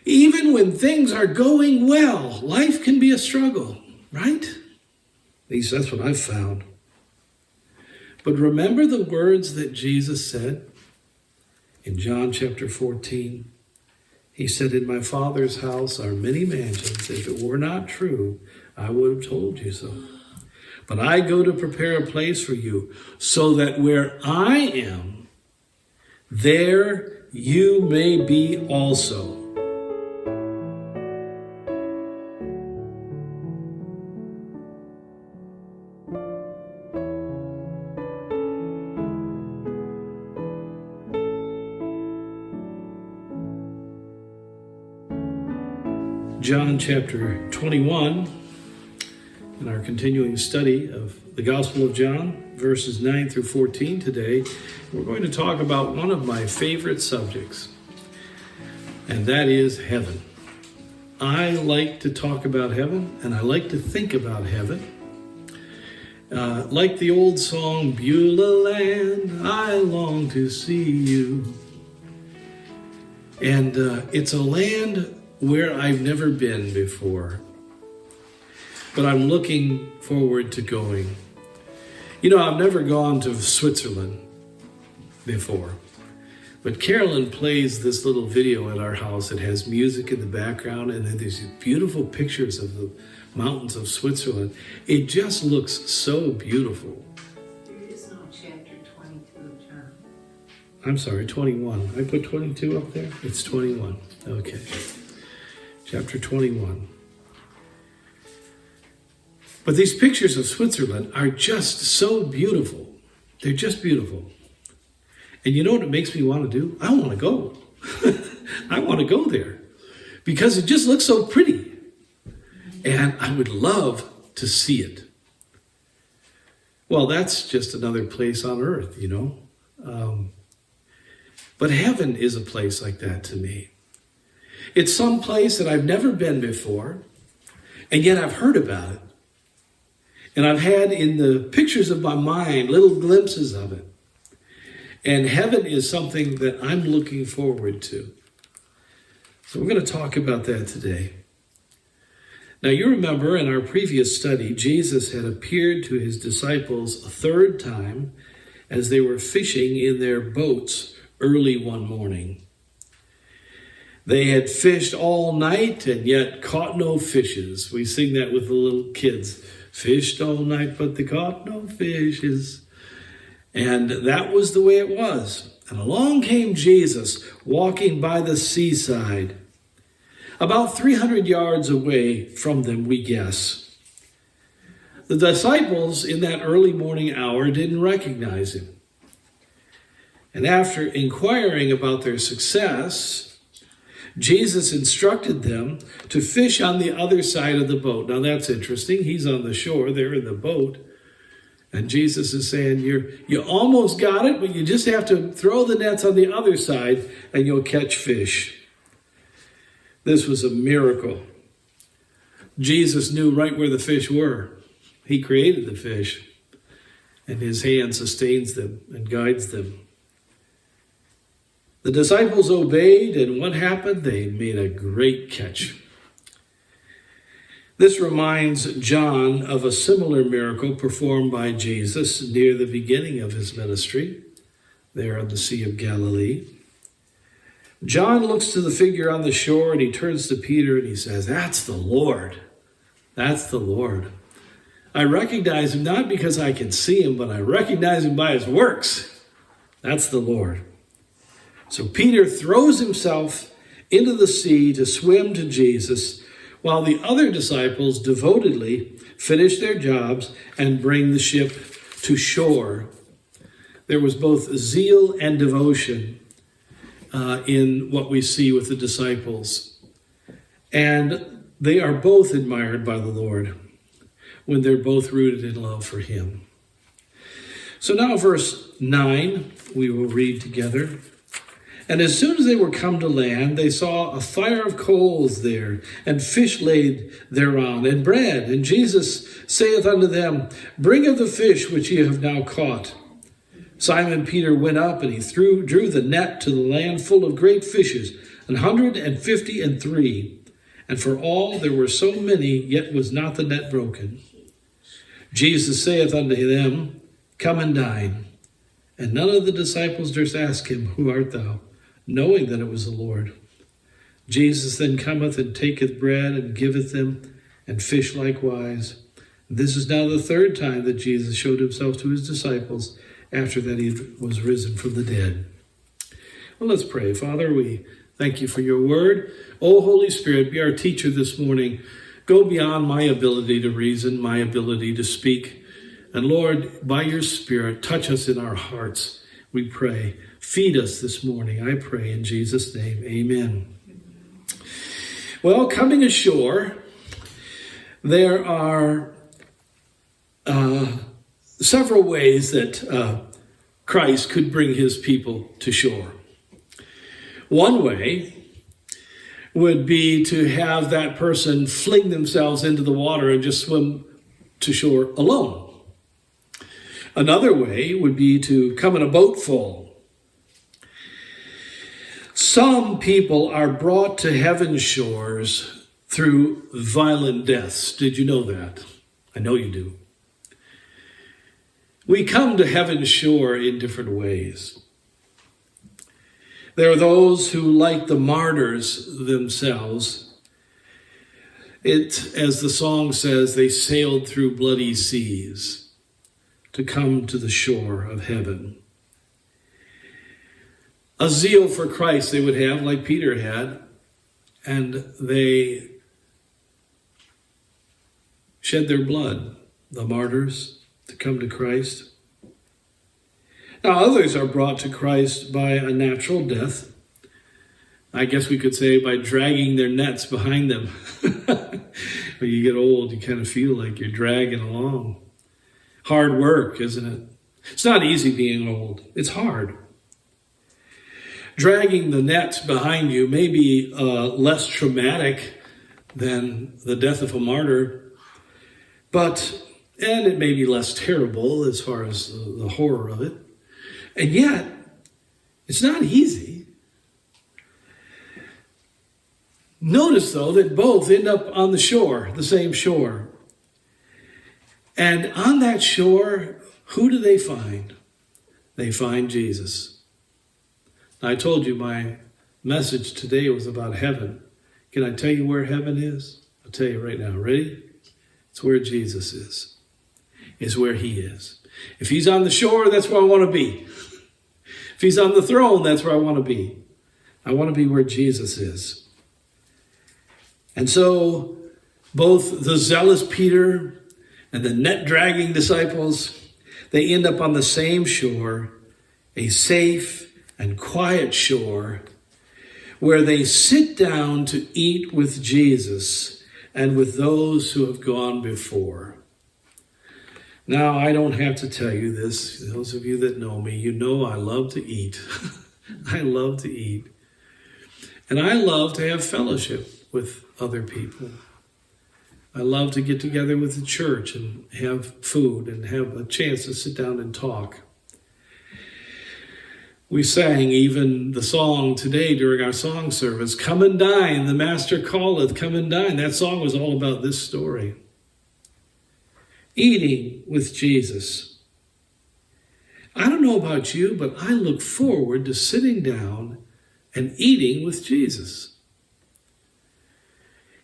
Even when things are going well, life can be a struggle, right? At least that's what I've found. But remember the words that Jesus said in John chapter 14. He said, in my Father's house are many mansions. If it were not true, I would have told you so. But I go to prepare a place for you, so that where I am, there you may be also. John chapter 21, in our continuing study of the Gospel of John, verses 9 through 14 today, we're going to talk about one of my favorite subjects, and that is heaven. I like to talk about heaven, and I like to think about heaven. Like the old song, Beulah Land, I long to see you. And it's a land where I've never been before, but I'm looking forward to going. You know, I've never gone to Switzerland before, but Carolyn plays this little video at our house. It has music in the background, and then there's beautiful pictures of the mountains of Switzerland. It just looks so beautiful. There is no chapter 22 of John. I'm sorry, 21. I put 22 up there? It's 21. Okay. Chapter 21. But these pictures of Switzerland are just so beautiful. They're just beautiful. And you know what it makes me want to do? I want to go. I want to go there because it just looks so pretty. And I would love to see it. Well, that's just another place on earth, you know. But heaven is a place like that to me. It's some place that I've never been before, and yet I've heard about it. And I've had in the pictures of my mind little glimpses of it. And heaven is something that I'm looking forward to. So we're going to talk about that today. Now you remember in our previous study, Jesus had appeared to his disciples a third time as they were fishing in their boats early one morning. They had fished all night and yet caught no fishes. We sing that with the little kids. Fished all night, but they caught no fishes. And that was the way it was. And along came Jesus walking by the seaside, about 300 yards away from them, we guess. The disciples in that early morning hour didn't recognize him. And after inquiring about their success, Jesus instructed them to fish on the other side of the boat. Now that's interesting. He's on the shore, they're in the boat. And Jesus is saying, you almost got it, but you just have to throw the nets on the other side and you'll catch fish. This was a miracle. Jesus knew right where the fish were. He created the fish, and his hand sustains them and guides them. The disciples obeyed, and what happened? They made a great catch. This reminds John of a similar miracle performed by Jesus near the beginning of his ministry, there on the Sea of Galilee. John looks to the figure on the shore, and he turns to Peter and he says, "That's the Lord. That's the Lord. I recognize him not because I can see him, but I recognize him by his works. That's the Lord." So Peter throws himself into the sea to swim to Jesus, while the other disciples devotedly finish their jobs and bring the ship to shore. There was both zeal and devotion in what we see with the disciples. And they are both admired by the Lord when they're both rooted in love for him. So now verse 9, we will read together. And as soon as they were come to land, they saw a fire of coals there, and fish laid thereon, and bread. And Jesus saith unto them, "Bring of the fish which ye have now caught." Simon Peter went up and he drew the net to the land full of great fishes, 153. And for all there were so many, yet was not the net broken. Jesus saith unto them, Come and dine. And none of the disciples durst ask him, Who art thou? Knowing that it was the Lord. Jesus then cometh and taketh bread and giveth them, and fish likewise. This is now the third time that Jesus showed himself to his disciples after that he was risen from the dead. Well, let's pray. Father, we thank you for your word. Oh, Holy Spirit, be our teacher this morning. Go beyond my ability to reason, my ability to speak. And Lord, by your Spirit, touch us in our hearts, we pray. Feed us this morning, I pray in Jesus' name. Amen. Well, coming ashore, there are several ways that Christ could bring his people to shore. One way would be to have that person fling themselves into the water and just swim to shore alone. Another way would be to come in a boat full. Some people are brought to heaven's shores through violent deaths. Did you know that? I know you do. We come to heaven's shore in different ways. There are those who, like the martyrs themselves, as the song says, they sailed through bloody seas to come to the shore of heaven. A zeal for Christ they would have, like Peter had, and they shed their blood, the martyrs, to come to Christ. Now, others are brought to Christ by a natural death. I guess we could say by dragging their nets behind them. When you get old, you kind of feel like you're dragging along. Hard work, isn't it? It's not easy being old. It's hard. Dragging the nets behind you may be less traumatic than the death of a martyr, and it may be less terrible as far as the horror of it. And yet, it's not easy. Notice, though, that both end up on the shore, the same shore. And on that shore, who do they find? They find Jesus. Now, I told you my message today was about heaven. Can I tell you where heaven is? I'll tell you right now. Ready? It's where Jesus is. It's where he is. If he's on the shore, that's where I want to be. If he's on the throne, that's where I want to be. I want to be where Jesus is. And so, both the zealous Peter and the net-dragging disciples, they end up on the same shore, a safe and quiet shore, where they sit down to eat with Jesus and with those who have gone before. Now, I don't have to tell you this. Those of you that know me, you know I love to eat. I love to eat. And I love to have fellowship with other people. I love to get together with the church and have food and have a chance to sit down and talk. We sang even the song today during our song service, Come and Dine, the Master calleth, come and dine. That song was all about this story. Eating with Jesus. I don't know about you, but I look forward to sitting down and eating with Jesus.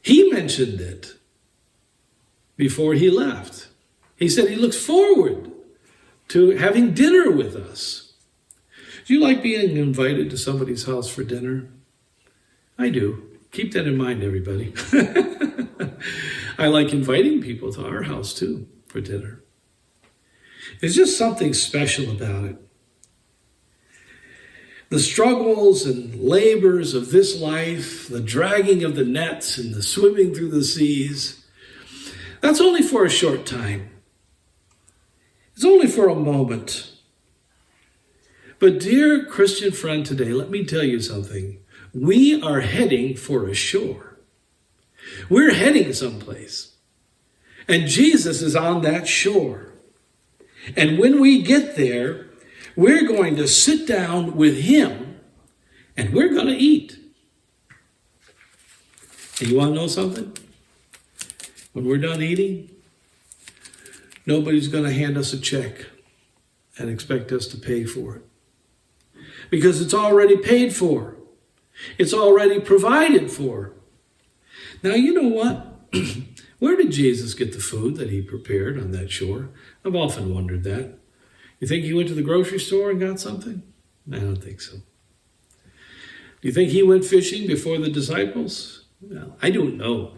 He mentioned it before he left. He said he looks forward to having dinner with us. Do you like being invited to somebody's house for dinner? I do. Keep that in mind, everybody. I like inviting people to our house too for dinner. There's just something special about it. The struggles and labors of this life, the dragging of the nets and the swimming through the seas, that's only for a short time. It's only for a moment. But dear Christian friend today, let me tell you something. We are heading for a shore. We're heading someplace. And Jesus is on that shore. And when we get there, We're going to sit down with him and we're going to eat. And you want to know something? When we're done eating, nobody's going to hand us a check and expect us to pay for it. Because it's already paid for. It's already provided for. Now, you know what? Where did Jesus get the food that he prepared on that shore? I've often wondered that. You think he went to the grocery store and got something? I don't think so. Do you think he went fishing before the disciples? Well, I don't know.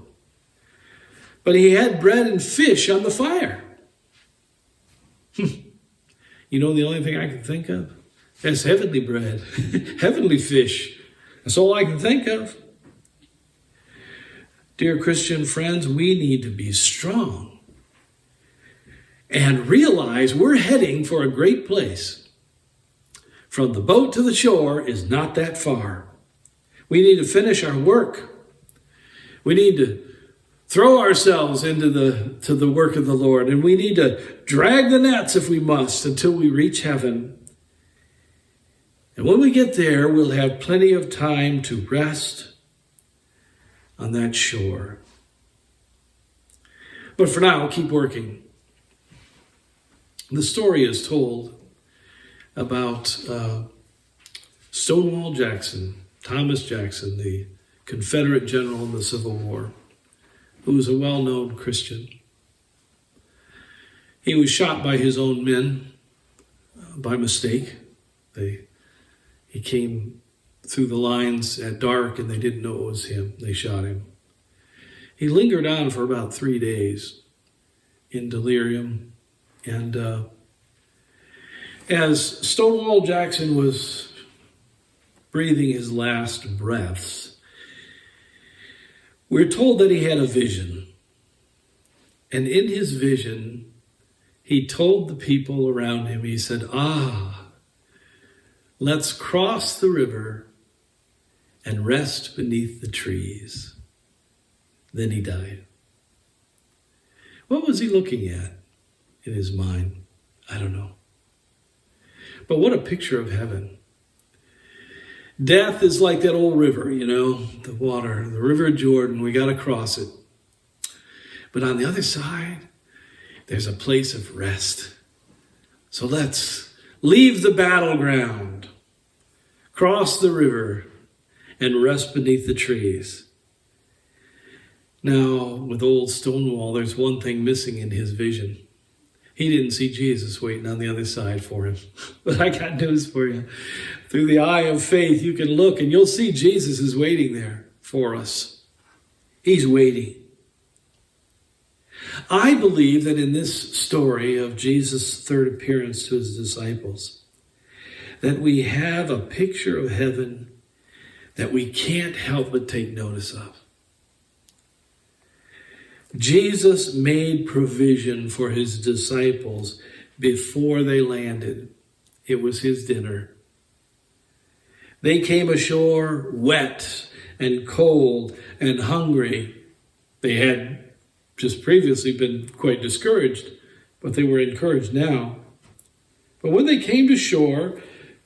But he had bread and fish on the fire. You know the only thing I can think of? That's heavenly bread, heavenly fish. That's all I can think of. Dear Christian friends, we need to be strong and realize we're heading for a great place. From the boat to the shore is not that far. We need to finish our work. We need to throw ourselves into the work of the Lord, and we need to drag the nets if we must until we reach heaven. And when we get there, we'll have plenty of time to rest on that shore. But for now, keep working. The story is told about Stonewall Jackson, Thomas Jackson, the Confederate general in the Civil War, who was a well-known Christian. He was shot by his own men by mistake. He came through the lines at dark and they didn't know it was him. They shot him. He lingered on for about 3 days in delirium. And as Stonewall Jackson was breathing his last breaths, we're told that he had a vision. And in his vision, he told the people around him, he said, let's cross the river and rest beneath the trees. Then he died. What was he looking at in his mind? I don't know. But what a picture of heaven. Death is like that old river, the water, the River Jordan. We got to cross it. But on the other side, there's a place of rest. So let's leave the battleground, cross the river, and rest beneath the trees. Now, with old Stonewall, there's one thing missing in his vision. He didn't see Jesus waiting on the other side for him. But I got news for you. Through the eye of faith, you can look and you'll see Jesus is waiting there for us. He's waiting. I believe that in this story of Jesus' third appearance to his disciples, that we have a picture of heaven that we can't help but take notice of. Jesus made provision for his disciples before they landed. It was his dinner. They came ashore wet and cold and hungry. They had just previously been quite discouraged, but they were encouraged now. But when they came to shore,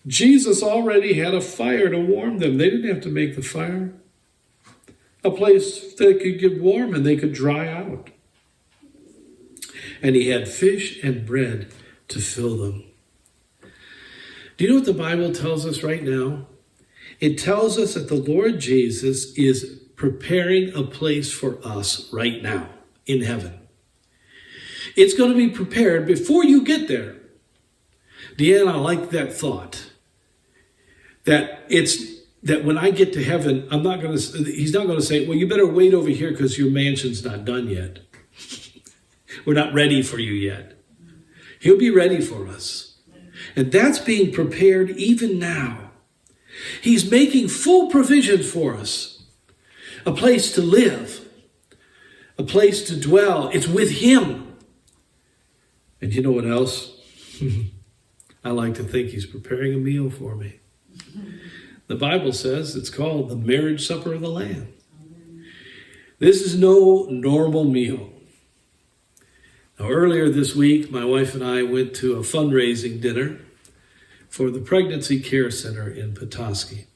Jesus already had a fire to warm them. They didn't have to make the fire. A place that could get warm and they could dry out. And he had fish and bread to fill them. Do you know what the Bible tells us right now? It tells us that the Lord Jesus is preparing a place for us right now in heaven. It's going to be prepared before you get there. Deanna, I like that thought. That when I get to heaven, he's not going to say, well, you better wait over here because your mansion's not done yet. We're not ready for you yet. He'll be ready for us. And that's being prepared even now. He's making full provision for us. A place to live. A place to dwell. It's with him. And you know what else? I like to think he's preparing a meal for me. The Bible says it's called the marriage supper of the Lamb. This is no normal meal. Now, earlier this week, my wife and I went to a fundraising dinner for the Pregnancy Care Center in Petoskey.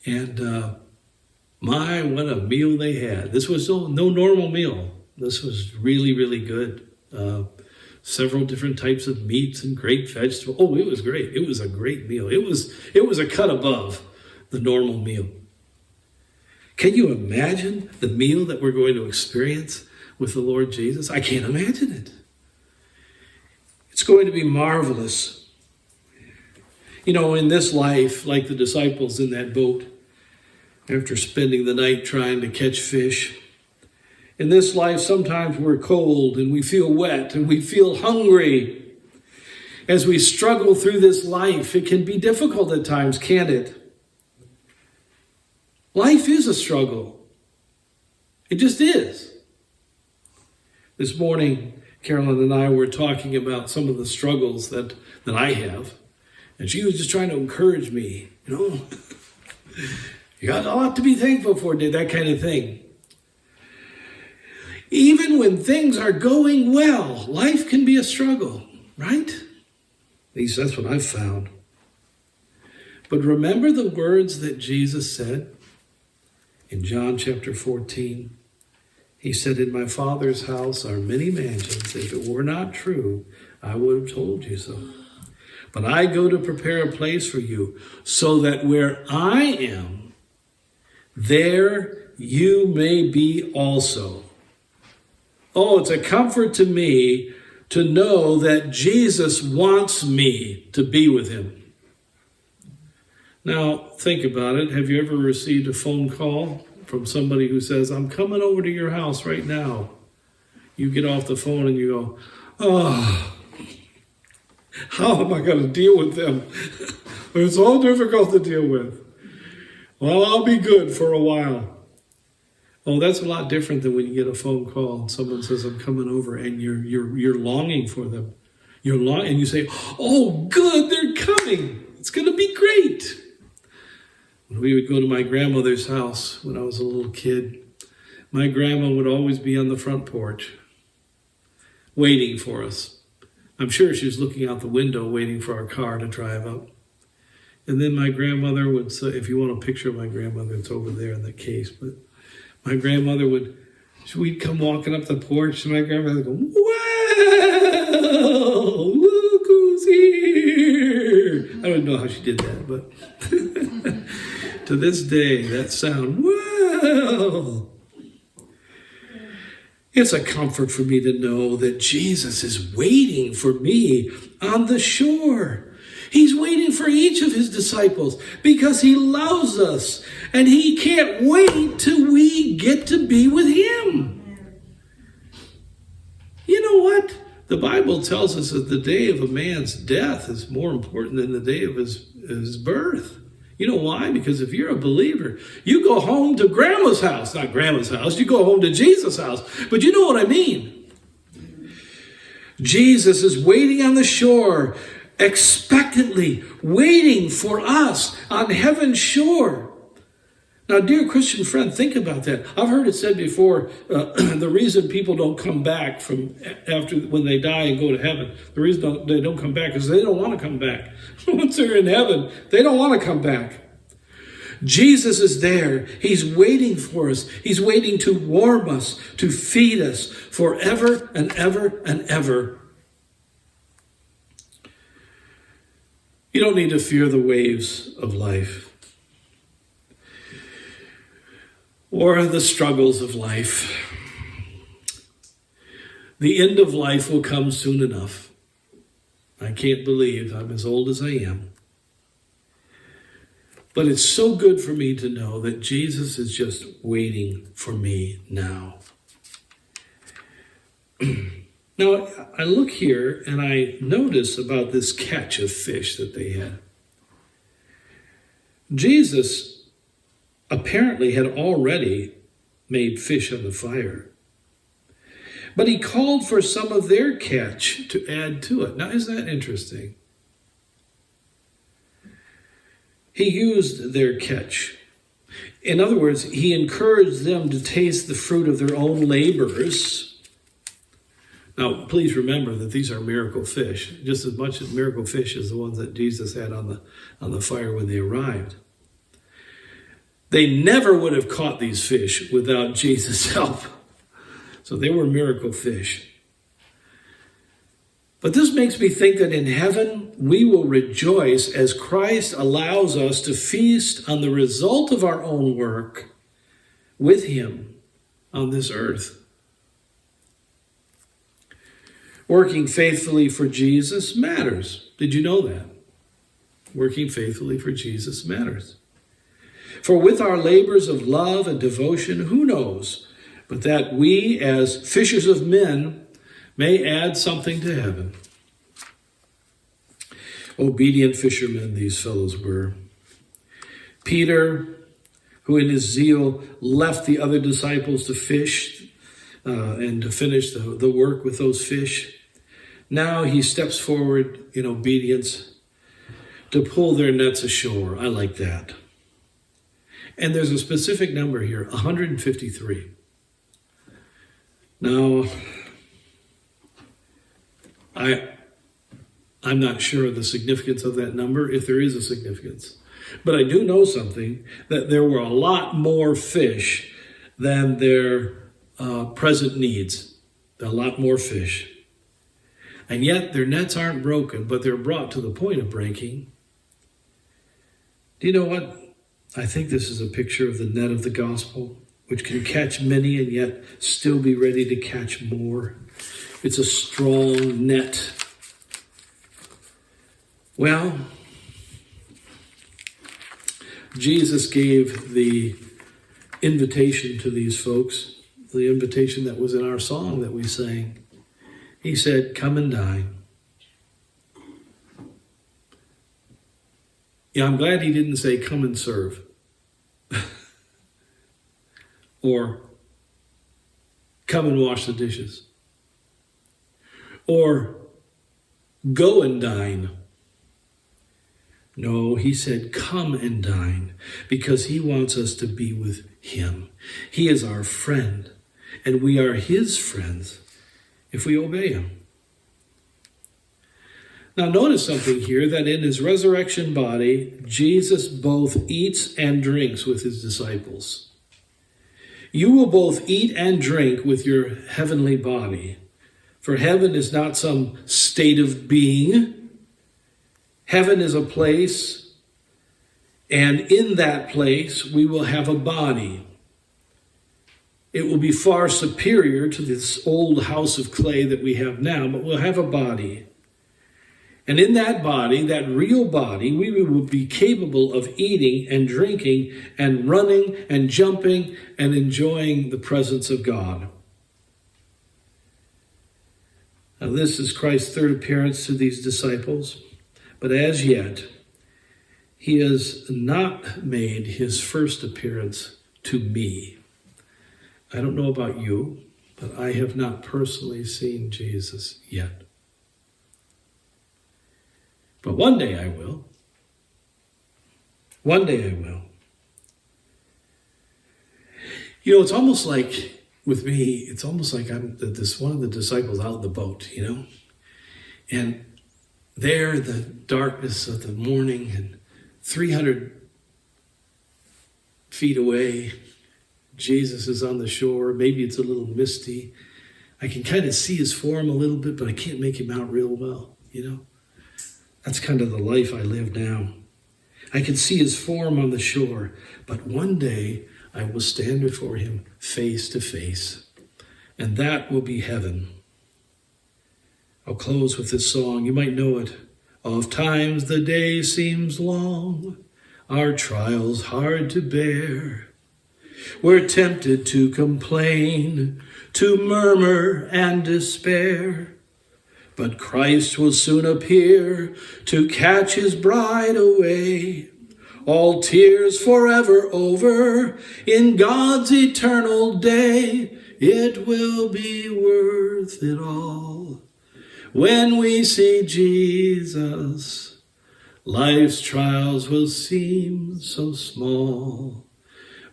And my, what a meal they had. This was no normal meal. This was really, really good. Several different types of meats and great vegetables. Oh, it was great. It was a great meal. It was a cut above the normal meal. Can you imagine the meal that we're going to experience with the Lord Jesus? I can't imagine it. It's going to be marvelous. You know, in this life, like the disciples in that boat, after spending the night trying to catch fish, in this life, sometimes we're cold and we feel wet and we feel hungry. As we struggle through this life, it can be difficult at times, can't it? Life is a struggle. It just is. This morning, Carolyn and I were talking about some of the struggles that I have. And she was just trying to encourage me, you know, you got a lot to be thankful for, that kind of thing. Even when things are going well, life can be a struggle, right? At least that's what I've found. But remember the words that Jesus said in John chapter 14. He said, in my Father's house are many mansions. If it were not true, I would have told you so. But I go to prepare a place for you, so that where I am, there you may be also. Oh, it's a comfort to me to know that Jesus wants me to be with him. Now, think about it. Have you ever received a phone call from somebody who says, I'm coming over to your house right now? You get off the phone and you go, oh, how am I going to deal with them? It's all difficult to deal with. Well, I'll be good for a while. Oh, that's a lot different than when you get a phone call and someone says, I'm coming over, and you're longing for them. And you say, oh, good, they're coming. It's going to be great. When we would go to my grandmother's house when I was a little kid, my grandma would always be on the front porch waiting for us. I'm sure she was looking out the window waiting for our car to drive up. And then my grandmother would say, if you want a picture of my grandmother, it's over there in the case, but my grandmother we'd come walking up the porch, and my grandmother would go, wow, look who's here. I don't know how she did that, but to this day, that sound, wow. It's a comfort for me to know that Jesus is waiting for me on the shore. He's waiting for each of his disciples because he loves us, and he can't wait till we get to be with him. You know what? The Bible tells us that the day of a man's death is more important than the day of his birth. You know why? Because if you're a believer, you go home to grandma's house, not grandma's house, you go home to Jesus' house. But you know what I mean. Jesus is waiting on the shore, expectantly waiting for us on heaven's shore. Now, dear Christian friend, think about that. I've heard it said before, the reason people don't come back from after when they die and go to heaven, the reason they don't come back is they don't want to come back. Once they're in heaven, they don't want to come back. Jesus is there. He's waiting for us. He's waiting to warm us, to feed us forever and ever and ever. You don't need to fear the waves of life or the struggles of life. The end of life will come soon enough. I can't believe I'm as old as I am. But it's so good for me to know that Jesus is just waiting for me now. Now, I look here and I notice about this catch of fish that they had. Jesus apparently had already made fish on the fire. But he called for some of their catch to add to it. Now, isn't that interesting? He used their catch. In other words, he encouraged them to taste the fruit of their own labors. Now, please remember that these are miracle fish, just as much as miracle fish as the ones that Jesus had on the fire when they arrived. They never would have caught these fish without Jesus' help. So they were miracle fish. But this makes me think that in heaven, we will rejoice as Christ allows us to feast on the result of our own work with him on this earth. Working faithfully for Jesus matters. Did you know that? Working faithfully for Jesus matters. For with our labors of love and devotion, who knows, but that we as fishers of men may add something to heaven. Obedient fishermen these fellows were. Peter, who in his zeal left the other disciples to fish and to finish the work with those fish, now he steps forward in obedience to pull their nets ashore. I like that. And there's a specific number here, 153. Now, I'm not sure of the significance of that number, if there is a significance. But I do know something, that there were a lot more fish than their present needs. A lot more fish. And yet their nets aren't broken, but they're brought to the point of breaking. Do you know what? I think this is a picture of the net of the gospel, which can catch many and yet still be ready to catch more. It's a strong net. Well, Jesus gave the invitation to these folks, the invitation that was in our song that we sang. He said, come and dine. Yeah, I'm glad he didn't say, come and serve. Or, come and wash the dishes. Or, go and dine. No, he said, come and dine, because he wants us to be with him. He is our friend, and we are his friends if we obey him. Now notice something here, that in his resurrection body, Jesus both eats and drinks with his disciples. You will both eat and drink with your heavenly body, for heaven is not some state of being. Heaven is a place, and in that place we will have a body. It will be far superior to this old house of clay that we have now, but we'll have a body. And in that body, that real body, we will be capable of eating and drinking and running and jumping and enjoying the presence of God. Now, this is Christ's third appearance to these disciples, but as yet, he has not made his first appearance to me. I don't know about you, but I have not personally seen Jesus yet. But one day I will. One day I will. You know, it's almost like, with me, it's almost like I'm this one of the disciples out in the boat, you know? And there, the darkness of the morning, and 300 feet away, Jesus is on the shore. Maybe it's a little misty. I can kind of see his form a little bit, but I can't make him out real well, you know? That's kind of the life I live now. I can see his form on the shore, but one day I will stand before him face to face, and that will be heaven. I'll close with this song. You might know it. Oft times the day seems long, our trials hard to bear. We're tempted to complain, to murmur and despair. But Christ will soon appear to catch his bride away. All tears forever over in God's eternal day. It will be worth it all when we see Jesus. Life's trials will seem so small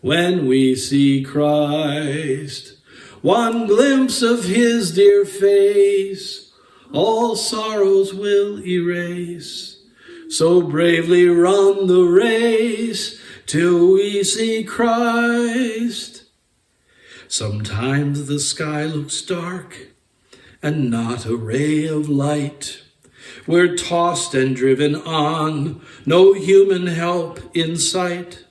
when we see Christ One glimpse of his dear face, all sorrows will erase. So bravely run the race till we see Christ. Sometimes the sky looks dark and not a ray of light. We're tossed and driven on, no human help in sight.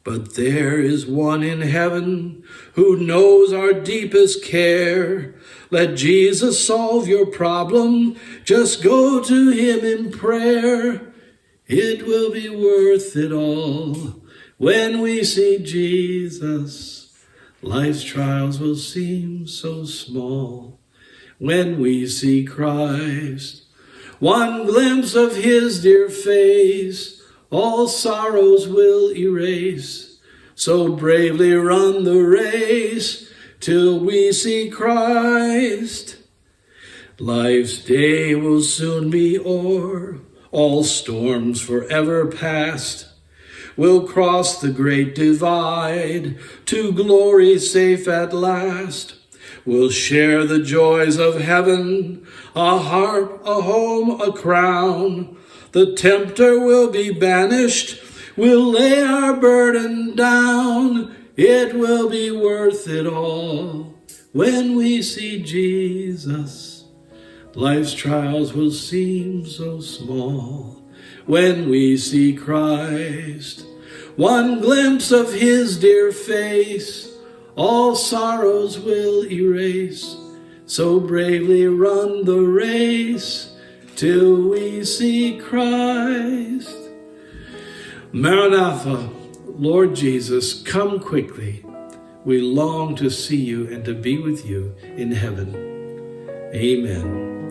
But there is one in heaven who knows our deepest care. Let Jesus solve your problem. Just go to him in prayer. It will be worth it all when we see Jesus. Life's trials will seem so small when we see Christ. One glimpse of his dear face, all sorrows will erase. So bravely run the race till we see Christ. Life's day will soon be o'er, all storms forever past. We'll cross the great divide, to glory safe at last. We'll share the joys of heaven, a harp, a home, a crown. The tempter will be banished, we'll lay our burden down. It will be worth it all when we see Jesus. Life's trials will seem so small when we see Christ. One glimpse of his dear face, all sorrows will erase. So bravely run the race till we see Christ. Maranatha, Lord Jesus, come quickly. We long to see you and to be with you in heaven. Amen.